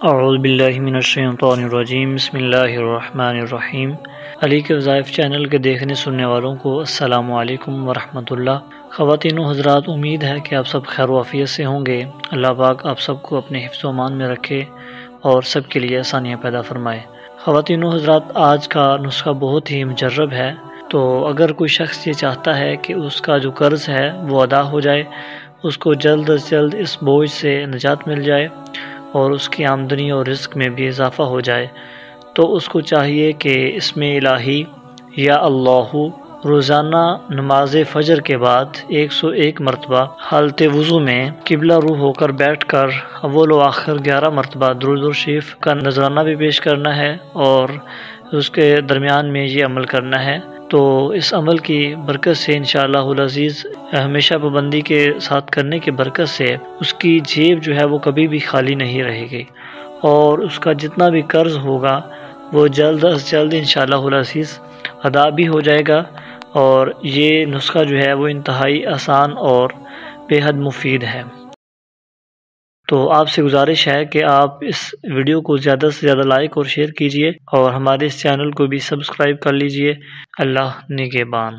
اعوذ باللہ من الشیطان الرجیم، بسم اللہ الرحمن الرحیم۔ علی کے وظائف چینل کے دیکھنے سننے والوں کو السلام علیکم ورحمۃ اللہ۔ خواتین و حضرات، امید ہے کہ آپ سب خیر و عافیت سے ہوں گے۔ اللہ پاک آپ سب کو اپنے حفظ و امان میں رکھے اور سب کے لیے آسانیاں پیدا فرمائے۔ خواتین و حضرات، آج کا نسخہ بہت ہی مجرب ہے، تو اگر کوئی شخص یہ چاہتا ہے کہ اس کا جو قرض ہے وہ ادا ہو جائے، اس کو جلد از جلد اس بوجھ سے نجات مل جائے اور اس کی آمدنی اور رزق میں بھی اضافہ ہو جائے، تو اس کو چاہیے کہ اس میں الہی یا اللہ روزانہ نماز فجر کے بعد 101 مرتبہ حالت وضو میں قبلہ رو ہو کر بیٹھ کر اول و آخر 11 مرتبہ درود شریف کا نذرانہ بھی پیش کرنا ہے، اور اس کے درمیان میں یہ عمل کرنا ہے۔ تو اس عمل کی برکت سے انشاءاللہ العزیز ہمیشہ پابندی کے ساتھ کرنے کی برکت سے اس کی جیب جو ہے وہ کبھی بھی خالی نہیں رہے گی، اور اس کا جتنا بھی قرض ہوگا وہ جلد از جلد انشاءاللہ العزیز ادا بھی ہو جائے گا۔ اور یہ نسخہ جو ہے وہ انتہائی آسان اور بے حد مفید ہے۔ تو آپ سے گزارش ہے کہ آپ اس ویڈیو کو زیادہ سے زیادہ لائک اور شیئر کیجئے، اور ہمارے اس چینل کو بھی سبسکرائب کر لیجئے۔ اللہ نگہبان۔